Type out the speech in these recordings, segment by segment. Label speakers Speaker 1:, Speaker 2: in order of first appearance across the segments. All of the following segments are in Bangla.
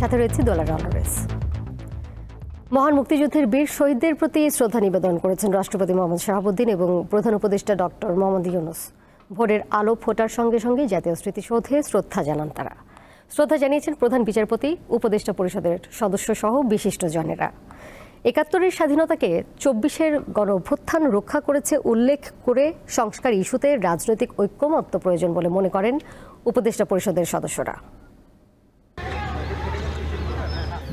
Speaker 1: সাথে রয়েছে দোলা রলরেস। মহান মুক্তিযুদ্ধের বীর শহীদদের প্রতি শ্রদ্ধা নিবেদন করেছেন রাষ্ট্রপতি মোহাম্মদ শাহাবুদ্দিন এবং প্রধান উপদেষ্টা ডক্টর মোহাম্মদ ইউনূস। ভোরের আলো ফোটার সঙ্গে সঙ্গে জাতীয় স্মৃতিসৌধে শ্রদ্ধা জানান তারা। শ্রদ্ধা জানিয়েছেন প্রধান বিচারপতি, উপদেষ্টা পরিষদের সদস্য সহ বিশিষ্টজনেরা। ৭১-এর স্বাধীনতাকে ২৪-এর গণঅভ্যুত্থান রক্ষা করেছে উল্লেখ করে সংস্কার ইস্যুতে রাজনৈতিক ঐক্যমত্য প্রয়োজন বলে মনে করেন উপদেষ্টা পরিষদের সদস্যরা।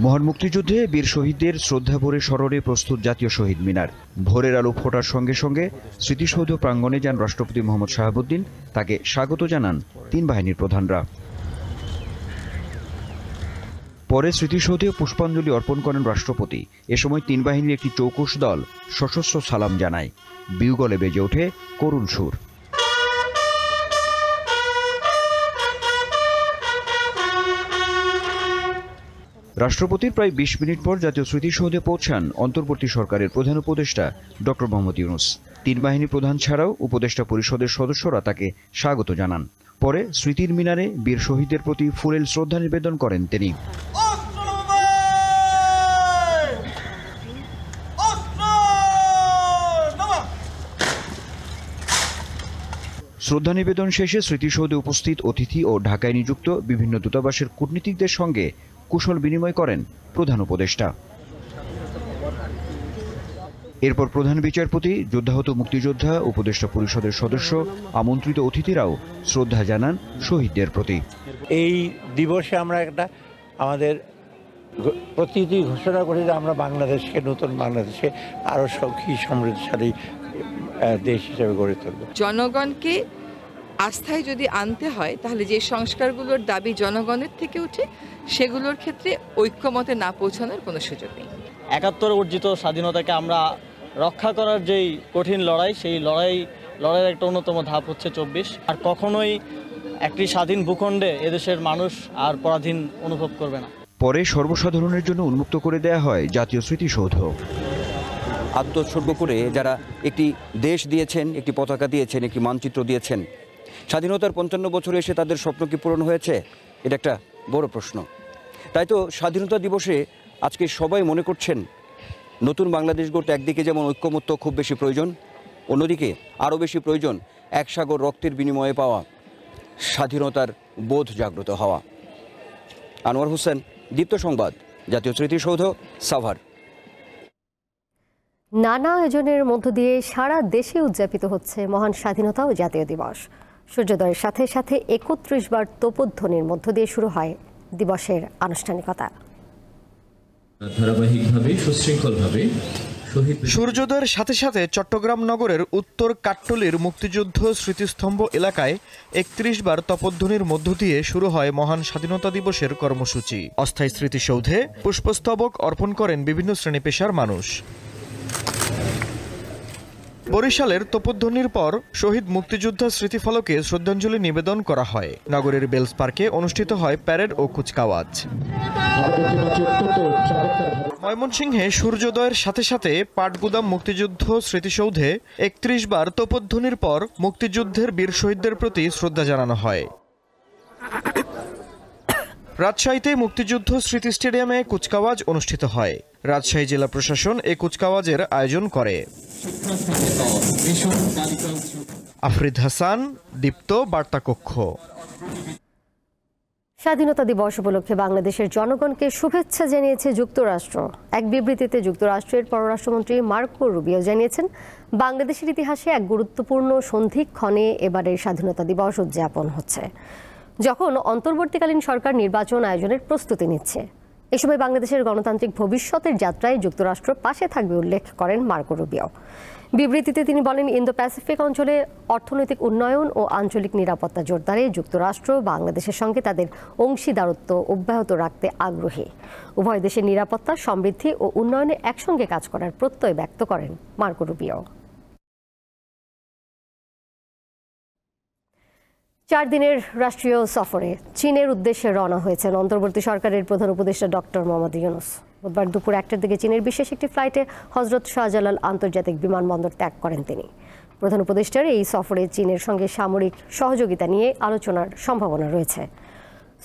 Speaker 2: মহান মুক্তিযুদ্ধে বীর শহীদদের শ্রদ্ধাভরে স্মরণে প্রস্তুত জাতীয় শহীদ মিনার। ভোরের আলো ফোটার সঙ্গে সঙ্গে স্মৃতিসৌধ প্রাঙ্গণে যান রাষ্ট্রপতি মোহাম্মদ শাহাবুদ্দিন। তাকে স্বাগত জানান তিন বাহিনীর প্রধানরা। পরে স্মৃতিসৌধে পুষ্পাঞ্জলি অর্পণ করেন রাষ্ট্রপতি। এ সময় তিন বাহিনীর একটি চৌকস দল সশস্ত্র সালাম জানায়। বিউগলে বেজে ওঠে করুণ সুর। রাষ্ট্রপতির প্রায় ২০ মিনিট পর জাতীয় স্মৃতিসৌধে পৌঁছান অন্তর্বর্তী সরকারের প্রধান উপদেষ্টা ডক্টর মোহাম্মদ ইউনূস। তিন বাহিনী প্রধান ছাড়াও উপদেষ্টা পরিষদের সদস্যরা তাকে স্বাগত জানান। পরে স্মৃতির মিনারে বীর শহীদদের প্রতি ফুলেল শ্রদ্ধা নিবেদন করেন তিনি। শ্রদ্ধা নিবেদন শেষে স্মৃতিসৌধে উপস্থিত অতিথি ও ঢাকায় নিযুক্ত বিভিন্ন দূতাবাসের কূটনীতিকদের সঙ্গে কুশল বিনিময় করেন প্রধান উপদেষ্টা। এরপর প্রধান বিচারপতি, যোদ্ধাহত মুক্তিযোদ্ধা, উপদেষ্টা পরিষদের সদস্য, আমন্ত্রিত অতিথিরাও শ্রদ্ধা জানান শহীদদের প্রতি।
Speaker 3: এই দিবসে আমরা একটা আমাদের প্রতিটি ঘোষণা করি যে আমরা বাংলাদেশকে, নতুন বাংলাদেশে আরো সুখী সমৃদ্ধশালী দেশ হিসেবে গড়ে তুলব।
Speaker 4: জনগণকে আস্থায় যদি আনতে হয় তাহলে যে সংস্কারগুলোর দাবি জনগণের থেকে উঠে সেগুলোর ক্ষেত্রে ঐক্যমতে না পৌঁছানোর কোনো সুযোগ নেই।
Speaker 5: ৭১ অর্জিত স্বাধীনতাকে আমরা রক্ষা করার যেই কঠিন লড়াই, সেই লড়াইয়ের একটা অন্যতম ধাপ হচ্ছে ২৪। আর কখনোই একটি স্বাধীন ভূখণ্ডে এদেশের মানুষ আর পরাধীন অনুভব করবে না।
Speaker 2: পরে সর্বসাধারণের জন্য উন্মুক্ত করে দেয়া হয় জাতীয় স্মৃতিসৌধ।
Speaker 6: আত্মোৎসর্গ করে যারা একটি দেশ দিয়েছেন, একটি পতাকা দিয়েছেন, একটি মানচিত্র দিয়েছেন, স্বাধীনতার ৫৫ বছরে এসে তাদের স্বপ্ন কি পূরণ হয়েছে? এটা একটা বড় প্রশ্ন। তাই তো স্বাধীনতা দিবসে আজকে সবাই মনে করছেন নতুন বাংলাদেশ গড়তে একদিকে যেমন ঐক্যমত্য খুব বেশি প্রয়োজন, অন্যদিকে আরও বেশি প্রয়োজন এক সাগর রক্তের বিনিময়ে পাওয়া স্বাধীনতার বোধ জাগ্রত হওয়া। আনোয়ার হোসেন, দীপ্ত সংবাদ, জাতীয় স্মৃতিসৌধ, সাভার।
Speaker 1: নানা আয়োজনের মধ্য দিয়ে সারা দেশে উদযাপিত হচ্ছে মহান স্বাধীনতা ও জাতীয় দিবস। সূর্যোদয়ের সাথে সাথে ৩১ বার তোপধ্বনির মধ্য দিয়ে শুরু হয় দিবসের আনুষ্ঠানিকতা।
Speaker 7: সূর্যোদয়ের সাথে সাথে চট্টগ্রাম নগরের উত্তর কাট্টলির মুক্তিযুদ্ধ স্মৃতিস্তম্ভ এলাকায় ৩১ বার তপধ্বনির মধ্য দিয়ে শুরু হয় মহান স্বাধীনতা দিবসের কর্মসূচি। অস্থায়ী স্মৃতিসৌধে পুষ্পস্তবক অর্পণ করেন বিভিন্ন শ্রেণী পেশার মানুষ। বরিশালের তোপধ্বনির পর শহীদ মুক্তিযোদ্ধা স্মৃতিফলকে শ্রদ্ধাঞ্জলি নিবেদন করা হয়। নগরের বেলস পার্কে অনুষ্ঠিত হয় প্যারেড ও কুচকাওয়াজ। ময়মনসিংহে সূর্যোদয়ের সাথে সাথে পাটগুদাম মুক্তিযুদ্ধ স্মৃতিসৌধে ৩১ বার তোপধ্বনির পর মুক্তিযুদ্ধের বীর শহীদদের প্রতি শ্রদ্ধা জানানো হয়। রাজশাহীতে মুক্তিযুদ্ধ স্মৃতি স্টেডিয়ামে কুচকাওয়াজ অনুষ্ঠিত হয়। রাজশাহী জেলা প্রশাসন এই কুচকাওয়াজের আয়োজন করে। আফরিদ হাসান, দীপ্ত বার্তা কক্ষ।
Speaker 1: স্বাধীনতা দিবস উপলক্ষে বাংলাদেশের জনগণকে শুভেচ্ছা জানিয়েছে যুক্তরাষ্ট্র। এক বিবৃতিতে যুক্তরাষ্ট্রের পররাষ্ট্রমন্ত্রী মার্কো রুবিও জানিয়েছেন, বাংলাদেশের ইতিহাসে এক গুরুত্বপূর্ণ সন্ধিক্ষণে এবারের স্বাধীনতা দিবস উদযাপন হচ্ছে, যখন অন্তর্বর্তীকালীন সরকার নির্বাচন আয়োজনের প্রস্তুতি নিচ্ছে। এ সময় বাংলাদেশের গণতান্ত্রিক ভবিষ্যতের যাত্রায় যুক্তরাষ্ট্র পাশে থাকবে উল্লেখ করেন মার্কো রুবিও। বিবৃতিতে তিনি বলেন, ইন্দো প্যাসিফিক অঞ্চলে অর্থনৈতিক উন্নয়ন ও আঞ্চলিক নিরাপত্তা জোরদারে যুক্তরাষ্ট্র বাংলাদেশের সঙ্গে তাদের অংশীদারত্ব অব্যাহত রাখতে আগ্রহী। উভয় দেশের নিরাপত্তা, সমৃদ্ধি ও উন্নয়নে একসঙ্গে কাজ করার প্রত্যয় ব্যক্ত করেন মার্কো রুবিও। ৪ দিনের রাষ্ট্রীয় সফরে চীনের উদ্দেশ্যে রওনা হয়েছেন অন্তর্বর্তী সরকারের প্রধান উপদেষ্টা ডক্টর মোহাম্মদ ইউনূস। বুধবার দুপুর ১টার দিকে চীনের বিশেষ একটি ফ্লাইটে হজরত শাহজালাল আন্তর্জাতিক বিমানবন্দর ত্যাগ করেন তিনি। প্রধান উপদেষ্টার এই সফরে চীনের সঙ্গে সামরিক সহযোগিতা নিয়ে আলোচনার সম্ভাবনা রয়েছে।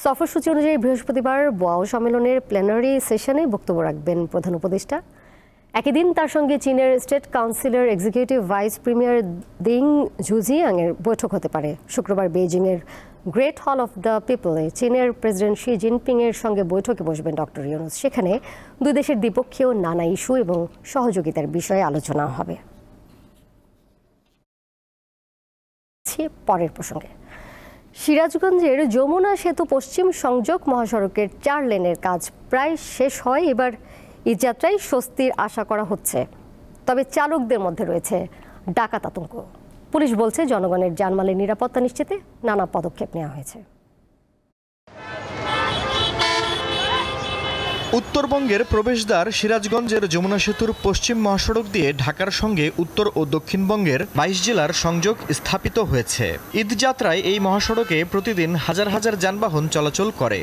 Speaker 1: সফরসূচি অনুযায়ী বৃহস্পতিবার বোয়াও সম্মেলনের প্ল্যানারি সেশনে বক্তব্য রাখবেন প্রধান উপদেষ্টা। একই দিন তার সঙ্গে চীনের স্টেট কাউন্সিলের এক্সিকিউটিভ ভাইস প্রিমিয়ার দিং ঝুজিয়াংয়ের বৈঠক হতে পারে। শুক্রবার বেইজিংয়ের গ্রেট হল অফ দ্য পিপলে চীনের প্রেসিডেন্ট শি জিনপিংয়ের সঙ্গে বৈঠকে বসবেন ডক্টর ইউনূস। সেখানে দুই দেশের দ্বিপক্ষীয় নানা ইস্যু এবং সহযোগিতার বিষয়ে আলোচনা হবে। পরের প্রসঙ্গে, সিরাজগঞ্জের যমুনা সেতু পশ্চিম সংযোগ মহাসড়কের 4 লেনের কাজ প্রায় শেষ হয়। এবার ঈদযাত্রায় স্বস্তির আশা করা হচ্ছে, তবে চালকদের মধ্যে রয়েছে ডাকাত আতঙ্ক। পুলিশ বলছে জনগণের জানমালের নিরাপত্তা নিশ্চিতে নানা পদক্ষেপ নেওয়া হয়েছে।
Speaker 7: উত্তরবঙ্গের প্রবেশদ্বার সিরাজগঞ্জের যমুনা সেতুর পশ্চিম মহাসড়ক দিয়ে ঢাকার সঙ্গে উত্তর ও দক্ষিণবঙ্গের 22 জেলার সংযোগ স্থাপিত হয়েছে। ঈদযাত্রায় এই মহাসড়কে প্রতিদিন হাজার হাজার যানবাহন চলাচল করে।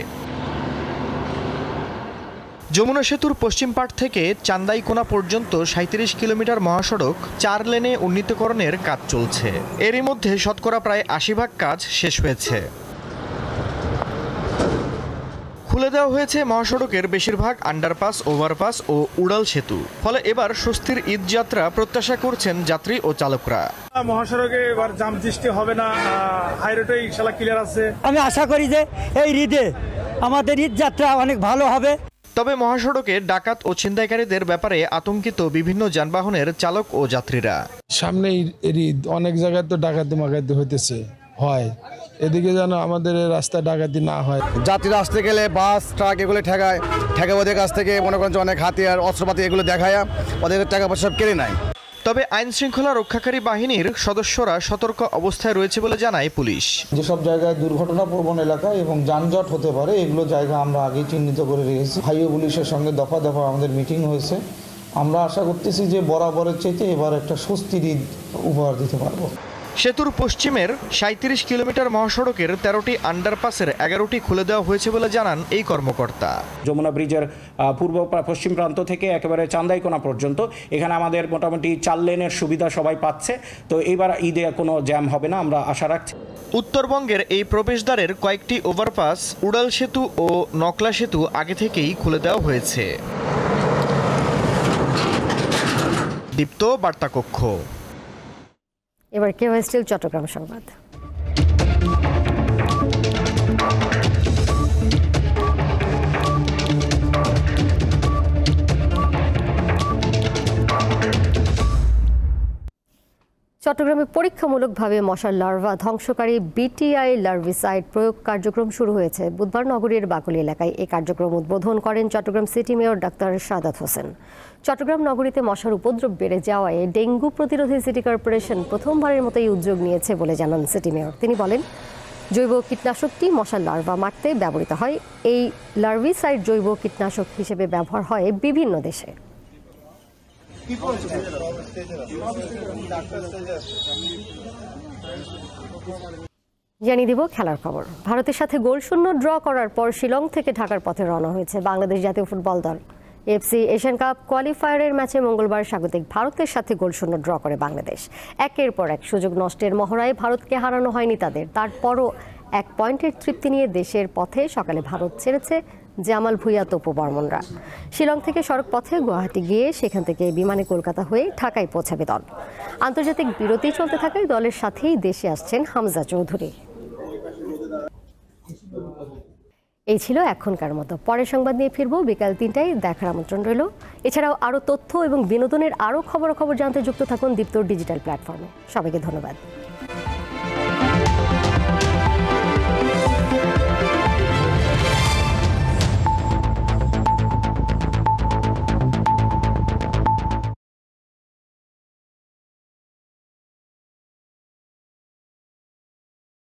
Speaker 7: যমুনা সেতুর পশ্চিম পাড় থেকে চান্দাইকোনা পর্যন্ত 37 কিলোমিটার মহাসড়ক 4 লেনে উন্নীতকরণের কাজ চলছে। এরই মধ্যে শতকরা প্রায় 80% কাজ শেষ হয়েছে। খুলে দেওয়া হয়েছে মহাসড়কের বেশিরভাগ আন্ডারপাস, ওভারপাস ও উড়াল সেতু। ফলে এবার স্বস্তির ঈদযাত্রা প্রত্যাশা করছেন যাত্রী ও চালকরা।
Speaker 8: মহাসড়কে এবার জাম সৃষ্টি হবে না, হাইরোডে ইনশাআল্লাহ ক্লিয়ার আছে।
Speaker 9: আমি আশা করি যে এই ঈদে আমাদের ঈদযাত্রা অনেক ভালো হবে।
Speaker 7: তবে মহাসড়কে ডাকাত ও ছিনতাইকারীদের ব্যাপারে আতঙ্কিত বিভিন্ন যানবাহনের চালক ও যাত্রীরা।
Speaker 10: সামনে ঈদ, অনেক জায়গায় তো ডাকাতি মাকাতি হইতেছে হয়, এদিকে যেন আমাদের রাস্তা ডাকাতি না হয়।
Speaker 11: যাত্রীরা আসতে গেলে বাস, ট্রাক এগুলো ঠেকাবাদের কাছ থেকে মনে করেন যে অনেক হাতিয়ার, অস্ত্রপাতি এগুলো দেখায় ওদের টাকা পয়সা সব কেড়ে নেয়।
Speaker 7: তবে আইন শৃঙ্খলা রক্ষাকারী বাহিনীর সদস্যরা সতর্ক অবস্থায় রয়েছে বলে জানায় পুলিশ।
Speaker 12: যেসব জায়গায় দুর্ঘটনাপ্রবণ এলাকা এবং যানজট হতে পারে এগুলো জায়গা আমরা আগেই চিহ্নিত করে রেখেছি। হাইওয়ে পুলিশের সঙ্গে দফা দফা আমাদের মিটিং হয়েছে। আমরা আশা করতেছি যে বরাবরের চাইতে এবার একটা স্বস্তির ঈদ উপহার দিতে পারবো।
Speaker 7: সেতুর পশ্চিমের 37 কিলোমিটার মহাসড়কের 13টি আন্ডারপাসের 11টি খুলে দেওয়া হয়েছে বলে জানান এই কর্মকর্তা।
Speaker 13: যমুনা ব্রিজের পূর্ব পশ্চিম প্রান্ত থেকে একেবারে চান্দাইকোনা পর্যন্ত এখানে আমাদের মোটামুটি 4 লেনের সুবিধা সবাই পাচ্ছে। তো এবার ঈদে কোনো জ্যাম হবে না আমরা আশা রাখছি।
Speaker 7: উত্তরবঙ্গের এই প্রবেশদ্বারের কয়েকটি ওভারপাস, উড়াল সেতু ও নকলা সেতু আগে থেকেই খুলে দেওয়া হয়েছে। দীপ্ত বার্তা কক্ষ।
Speaker 1: এবার কেওয়াই স্টিল চট্টগ্রাম সংবাদ। চট্টগ্রামে পরীক্ষামূলকভাবে মশার লার্ভা ধ্বংসকারী বিটিআই লার্ভিসাইড প্রয়োগ কার্যক্রম শুরু হয়েছে। বুধবার নগরীর বাকলী এলাকায় এই কার্যক্রম উদ্বোধন করেন Chattogram city mayor doctor Sadat Hossain. Chattogram নগরীতে মশার উপদ্রব বেড়ে যাওয়ায় ডেঙ্গু প্রতিরোধে সিটি কর্পোরেশন প্রথমবারের মতো এই উদ্যোগ নিয়েছে বলে জানান সিটি মেয়র। তিনি বলেন, জৈব কীটনাশকটি মশার লার্ভা মারতে ব্যবহৃত হয়। এই লার্ভিসাইড জৈব কীটনাশক হিসেবে ব্যবহার হয় বিভিন্ন দেশে। জানিয়ে দিব খেলার খবর। ভারতের সাথে গোলশূন্য ড্র করার পর শিলং থেকে ঢাকার পথে রওনা হয়েছে বাংলাদেশ জাতীয় ফুটবল দল। এফসি এশিয়ান কাপ কোয়ালিফায়ারের ম্যাচে মঙ্গলবার স্বাগতিক ভারতের সাথে গোলশূন্য ড্র করে বাংলাদেশ। একের পর এক সুযোগ নষ্টের মহড়ায় ভারতকে হারানো হয়নি তাদের। তারপরও 1 পয়েন্টের তৃপ্তি নিয়ে দেশের পথে সকালে ভারত ছেড়েছে জামাল ভুঁইয়া, তপু বর্মনরা। শিলং থেকে সড়ক পথে গুয়াহাটি গিয়ে সেখান থেকে বিমানে কলকাতা হয়ে ঢাকায় পৌঁছাবে দল। আন্তর্জাতিক বিরতি চলতে থাকায় দলের সাথেই দেশে আসছেন হামজা চৌধুরী। এই ছিল এখনকার মতো। পরের সংবাদ নিয়ে ফিরবো বিকাল 3টায়। দেখার আমন্ত্রণ রইল। এছাড়াও আরও তথ্য এবং বিনোদনের আরও খবরাখবর জানতে যুক্ত থাকুন দীপ্তর ডিজিটাল প্ল্যাটফর্মে। সবাইকে ধন্যবাদ।